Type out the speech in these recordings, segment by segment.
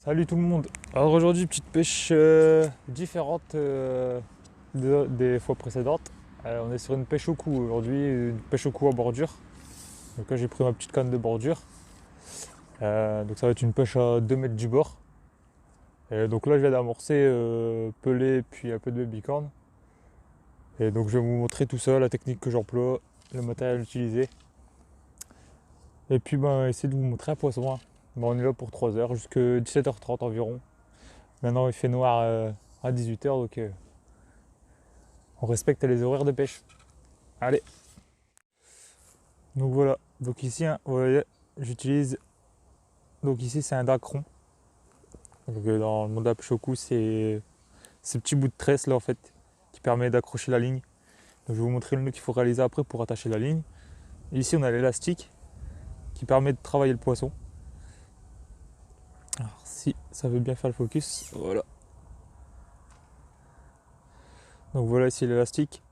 Salut tout le monde. Alors aujourd'hui, petite pêche différente des fois précédentes. On est sur une pêche au cou aujourd'hui, une pêche au cou à bordure. Donc là j'ai pris ma petite canne de bordure. Donc ça va être une pêche à 2 mètres du bord. Et donc là je viens d'amorcer pelé puis un peu de bicorne. Et donc je vais vous montrer tout ça, la technique que j'emploie, le matériel utilisé. Et puis essayer de vous montrer un poisson, hein. On est là pour 3 heures, jusqu'à 17h30 environ. Maintenant il fait noir à 18h, donc on respecte les horaires de pêche. Allez. Donc voilà. Donc ici, hein, vous voyez, j'utilise. Donc ici c'est un dacron. Donc, dans le monde de la pêche au cou, c'est ce petit bout de tresse là en fait qui permet d'accrocher la ligne. Donc je vais vous montrer le nœud qu'il faut réaliser après pour attacher la ligne. Et ici on a l'élastique qui permet de travailler le poisson. Alors si ça veut bien faire le focus, voilà. Donc voilà ici l'élastique.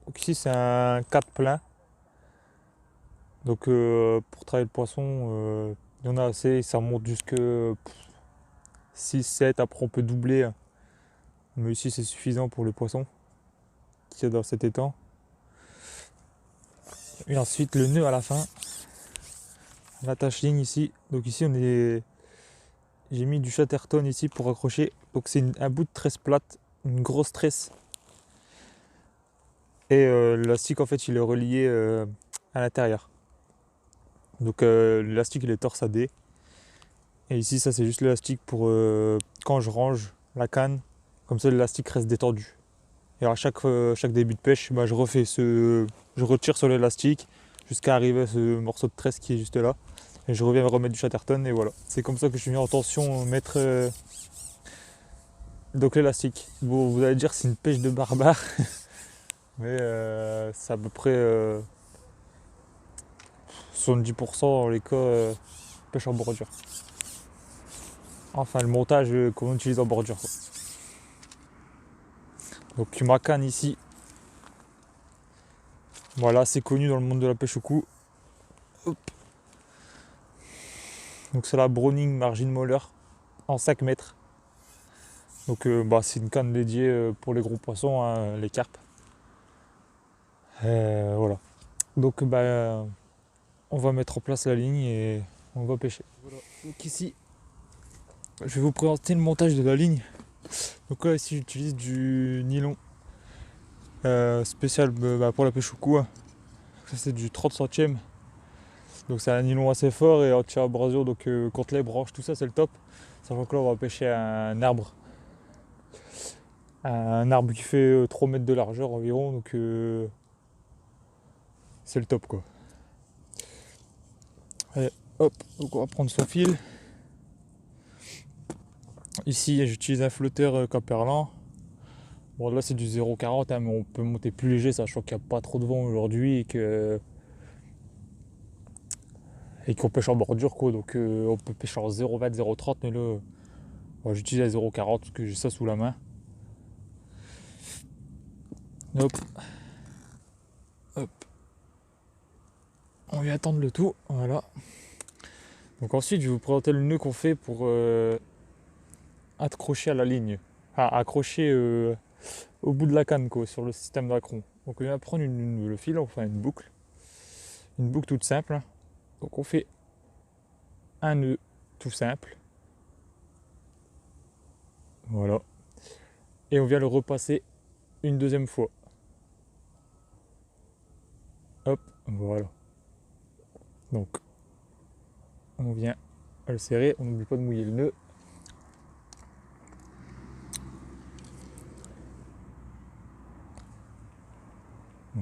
Donc ici c'est un 4 plein. Donc pour travailler le poisson, il y en a assez, ça monte jusque 6, 7, après on peut doubler, hein. Mais ici c'est suffisant pour le poisson qu'il y a dans cet étang. Et ensuite le nœud à la fin, l'attache ligne ici. Donc ici j'ai mis du chatterton ici pour accrocher. Donc c'est un bout de tresse plate, une grosse tresse. Et l'élastique en fait il est relié à l'intérieur. Donc l'élastique il est torsadé. Et ici ça c'est juste l'élastique pour quand je range la canne, comme ça l'élastique reste détendu. Et à chaque début de pêche, je retire sur l'élastique jusqu'à arriver à ce morceau de tresse qui est juste là. Et je reviens remettre du chatterton et voilà. C'est comme ça que je suis mis en tension mettre donc l'élastique. Bon, vous allez dire c'est une pêche de barbare, mais c'est à peu près 70% dans les cas pêche en bordure. Enfin le montage qu'on utilise en bordure, quoi. Donc ma canne ici, voilà, c'est connu dans le monde de la pêche au cou. Hop. Donc c'est la Browning Margin Mauler en 5 mètres. Donc c'est une canne dédiée pour les gros poissons, hein, les carpes. Voilà. Donc on va mettre en place la ligne et on va pêcher. Voilà. Donc ici, je vais vous présenter le montage de la ligne. Donc là ici j'utilise du nylon spécial pour la pêche au cou, hein. Ça c'est du 30 centièmes. Donc c'est un nylon assez fort et anti-abrasion, donc contre les branches, tout ça c'est le top. Sachant que là on va pêcher un arbre. Un arbre qui fait 3 mètres de largeur environ, donc c'est le top quoi. Allez, hop, donc on va prendre son fil. Ici j'utilise un flotteur Caperlan. Bon là c'est du 0,40, hein, mais on peut monter plus léger sachant qu'il n'y a pas trop de vent aujourd'hui et qu'on pêche en bordure quoi, donc on peut pêcher en 0,20, 0,30, mais là j'utilise un 0,40 parce que j'ai ça sous la main. Hop, hop, on vient attendre le tout, voilà. Donc ensuite je vais vous présenter le nœud qu'on fait pour accrocher à la ligne, enfin accrocher au bout de la canne quoi, sur le système d'acron. Donc on vient prendre le fil, enfin une boucle toute simple, hein. Donc on fait un nœud tout simple, voilà, et on vient le repasser une deuxième fois. Hop, voilà. Donc on vient le serrer, on n'oublie pas de mouiller le nœud.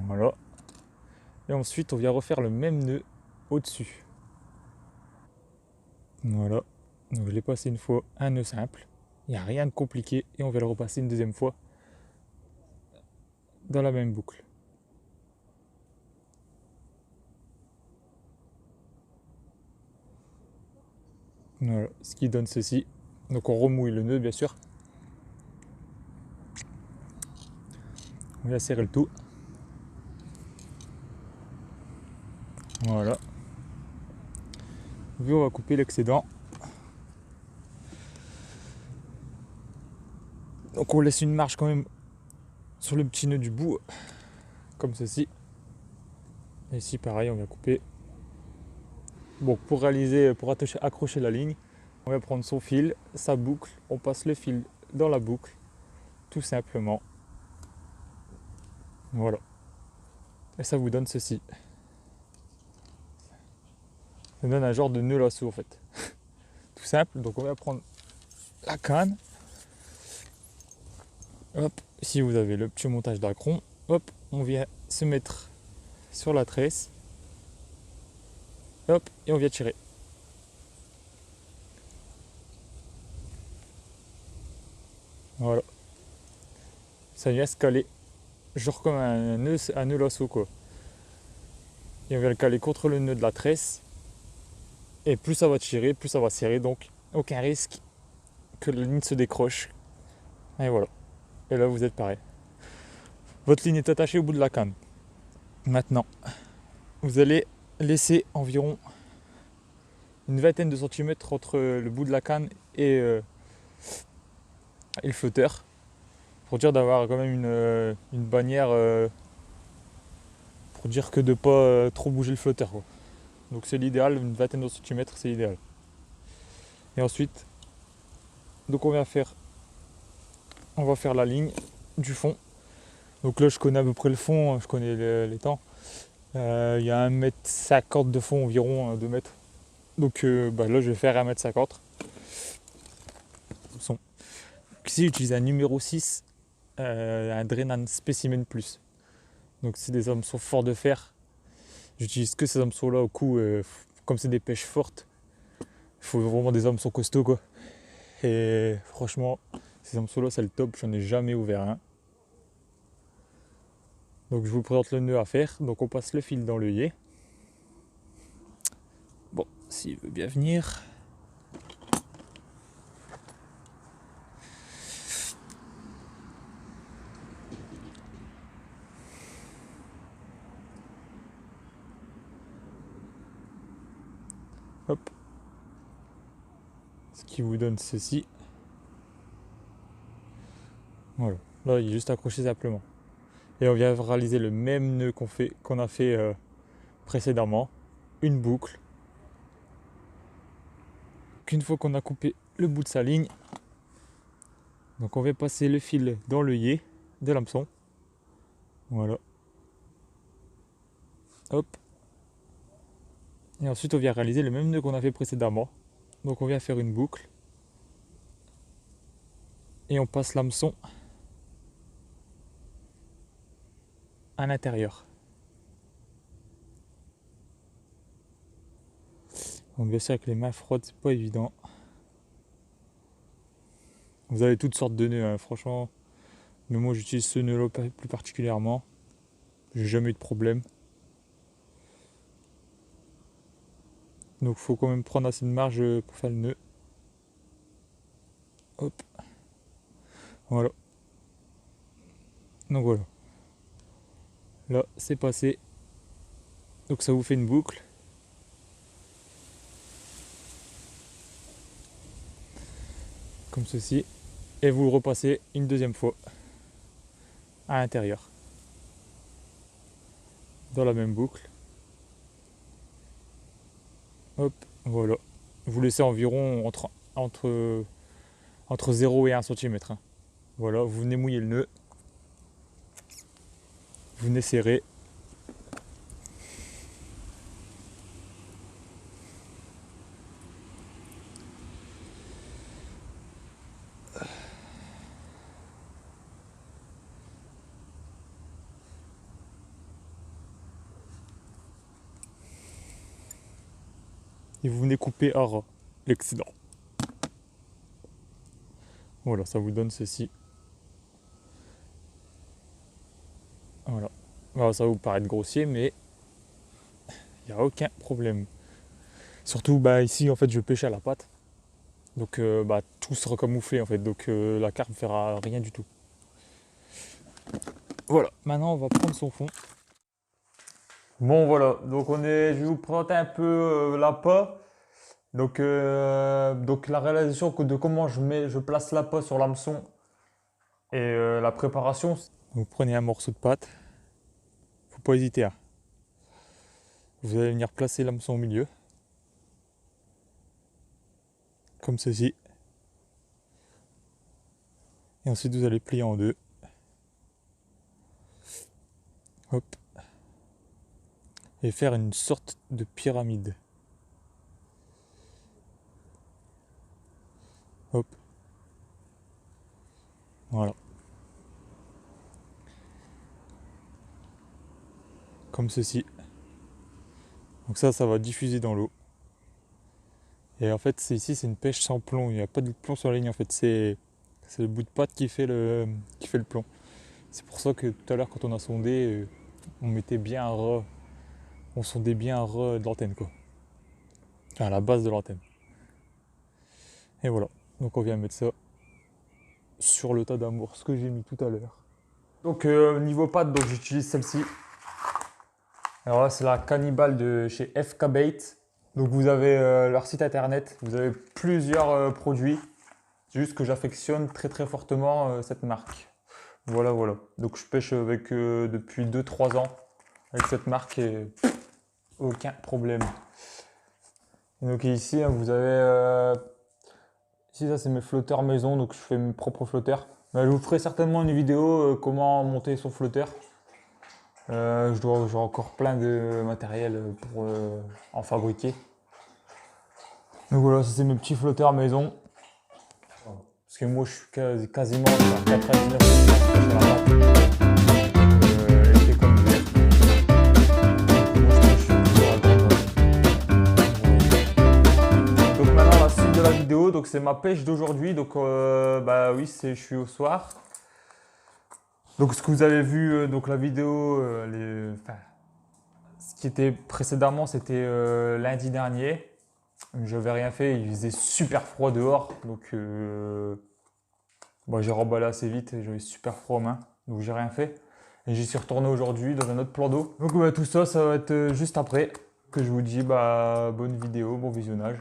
Voilà. Et ensuite on vient refaire le même nœud au-dessus. Voilà. Donc je l'ai passé une fois, un nœud simple. Il n'y a rien de compliqué et on va le repasser une deuxième fois dans la même boucle. Voilà, ce qui donne ceci. Donc on remouille le nœud bien sûr. On vient serrer le tout. Voilà. Puis on va couper l'excédent. Donc on laisse une marge quand même sur le petit nœud du bout, comme ceci. Et ici pareil, on va couper. Bon, pour accrocher la ligne, on va prendre son fil, sa boucle, on passe le fil dans la boucle, tout simplement. Voilà. Et ça vous donne ceci. Ça donne un genre de nœud lasso en fait. Tout simple, donc on va prendre la canne. Hop, si vous avez le petit montage d'acron, hop, on vient se mettre sur la tresse. Hop, et on vient tirer. Voilà. Ça vient se caler, genre comme un nœud lasso quoi. Et on vient le caler contre le nœud de la tresse. Et plus ça va tirer, plus ça va serrer, donc aucun risque que la ligne se décroche. Et voilà. Et là vous êtes pareil. Votre ligne est attachée au bout de la canne. Maintenant, vous allez laisser environ une vingtaine de centimètres entre le bout de la canne et le flotteur, pour dire d'avoir quand même une bannière pour dire que de ne pas trop bouger le flotteur quoi. Donc c'est l'idéal, une vingtaine de centimètres c'est l'idéal. Et ensuite, donc on va faire la ligne du fond. Donc là je connais à peu près le fond, je connais les temps. Il y a 1,50 m de fond environ, 2 mètres. Donc là je vais faire 1,50 m. Ici j'utilise un numéro 6, un Drenan Specimen Plus. Donc c'est des hameçons forts de fer. J'utilise que ces hameçons là au coup, comme c'est des pêches fortes. Il faut vraiment des hameçons costauds quoi. Et franchement, ces hameçons là c'est le top, j'en ai jamais ouvert un. Donc je vous présente le nœud à faire. Donc on passe le fil dans l'œillet. Bon, s'il veut bien venir. Hop. Ce qui vous donne ceci. Voilà. Là, il est juste accroché simplement. Et on vient réaliser le même nœud qu'on a fait précédemment. Une boucle. Qu'une fois qu'on a coupé le bout de sa ligne, donc on va passer le fil dans l'œillet de l'hameçon. Voilà. Hop. Et ensuite on vient réaliser le même nœud qu'on a fait précédemment. Donc on vient faire une boucle. Et on passe l'hameçon à l'intérieur. Donc bien sûr avec les mains froides c'est pas évident. Vous avez toutes sortes de nœuds hein, franchement. Mais moi j'utilise ce nœud là plus particulièrement. J'ai jamais eu de problème. Donc il faut quand même prendre assez de marge pour faire le nœud. Hop. Voilà. Donc voilà. Là c'est passé. Donc ça vous fait une boucle. Comme ceci. Et vous le repassez une deuxième fois à l'intérieur. Dans la même boucle. Hop, voilà. Vous laissez environ entre 0 et 1 cm. Hein. Voilà, vous venez mouiller le nœud. Vous venez serrer. Et vous venez couper à ras l'excédent. Voilà, ça vous donne ceci. Voilà. Alors, ça va vous paraître grossier, mais il n'y a aucun problème. Surtout ici en fait je pêche à la patte. Donc tout sera camouflé en fait. Donc la carpe ne fera rien du tout. Voilà, maintenant on va prendre son fond. Bon voilà, donc je vais vous présenter un peu l'appât. Donc la réalisation de comment je place l'appât sur l'hameçon. Et la préparation, vous prenez un morceau de pâte, faut pas hésiter, hein. Vous allez venir placer l'hameçon au milieu, comme ceci. Et ensuite vous allez plier en deux. Hop. Et faire une sorte de pyramide. Hop. Voilà. Comme ceci. Donc ça va diffuser dans l'eau. Et en fait, ici, c'est une pêche sans plomb. Il n'y a pas de plomb sur la ligne. En fait, c'est le bout de pâte qui fait le plomb. C'est pour ça que tout à l'heure, quand on a sondé, on mettait bien un ras. On sondait bien un ras de l'antenne, quoi. À la base de l'antenne. Et voilà. Donc on vient mettre ça sur le tas d'amour, ce que j'ai mis tout à l'heure. Donc niveau pâte, donc j'utilise celle-ci. Alors là, c'est la Cannibal de chez FK Bait. Donc vous avez leur site internet, vous avez plusieurs produits. C'est juste que j'affectionne très très fortement cette marque. Voilà, voilà. Donc je pêche avec depuis 2-3 ans avec cette marque et aucun problème. Et donc ici, hein, vous avez... ici, ça c'est mes flotteurs maison, donc je fais mes propres flotteurs. Mais je vous ferai certainement une vidéo comment monter son flotteur. J'ai encore plein de matériel pour en fabriquer. Donc voilà, ça c'est mes petits flotteurs maison. Parce que moi je suis quasiment à 99% sur la pâte. Été comme hiver. Moi je suis toujours à grande. Donc maintenant la suite de la vidéo, donc c'est ma pêche d'aujourd'hui. Donc bah oui, je suis au soir. Donc ce que vous avez vu, donc la vidéo, ce qui était précédemment, c'était lundi dernier. Je n'avais rien fait, il faisait super froid dehors, donc j'ai remballé assez vite et j'avais super froid aux mains, donc j'ai rien fait. Et j'y suis retourné aujourd'hui dans un autre plan d'eau. Donc tout ça, ça va être juste après que je vous dis bonne vidéo, bon visionnage.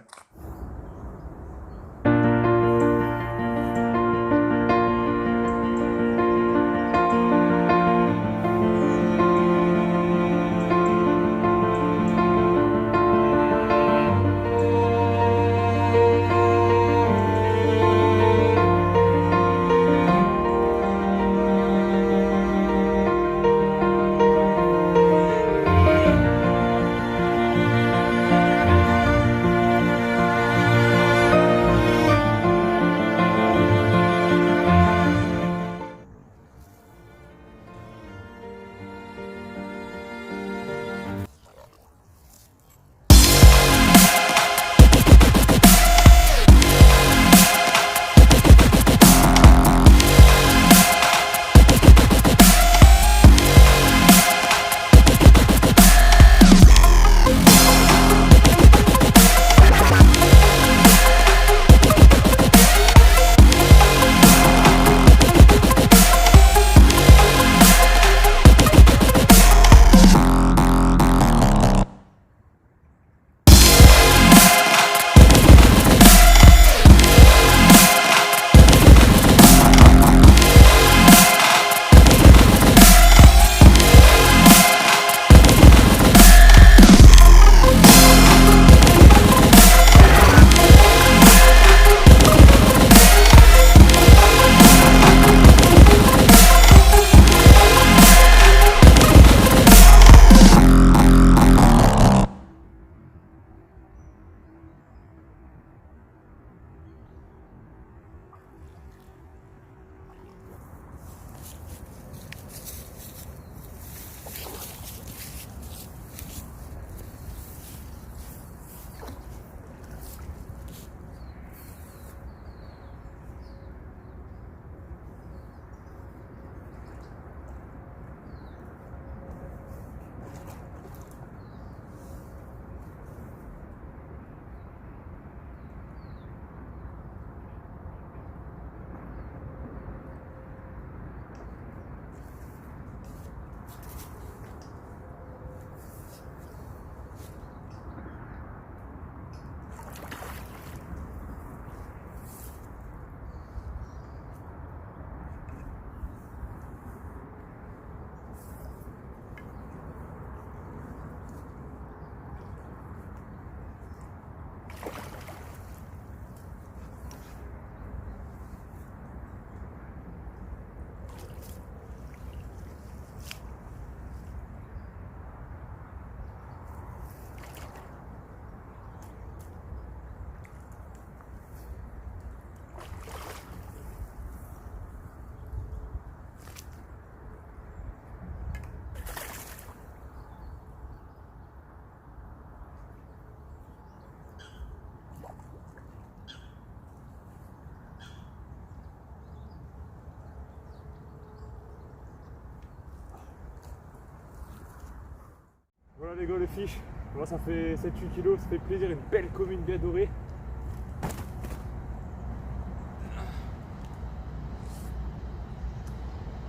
Voilà les gars, le fiche, moi ça fait 7-8 kilos, ça fait plaisir, une belle commune bien dorée.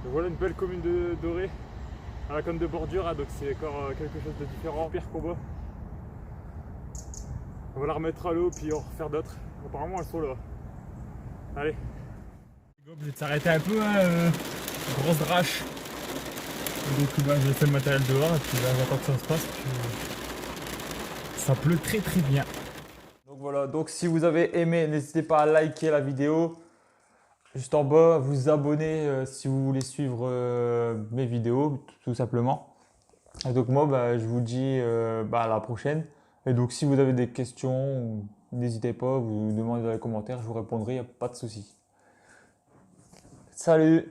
Et voilà une belle commune dorée à la canne de bordure, hein, donc c'est encore quelque chose de différent, pire combat. On va la remettre à l'eau puis en refaire d'autres. Apparemment elles sont là. Allez. Les gars, je vais s'arrêter un peu, hein, grosse drache. Donc bah, je laisse le matériel dehors et puis là j'attends que ça se passe. Puis ça pleut très très bien. Donc voilà, donc si vous avez aimé, n'hésitez pas à liker la vidéo. Juste en bas, vous abonner si vous voulez suivre mes vidéos, tout simplement. Et donc moi, bah, je vous dis à la prochaine. Et donc si vous avez des questions, n'hésitez pas, vous demandez dans les commentaires, je vous répondrai, il n'y a pas de souci. Salut!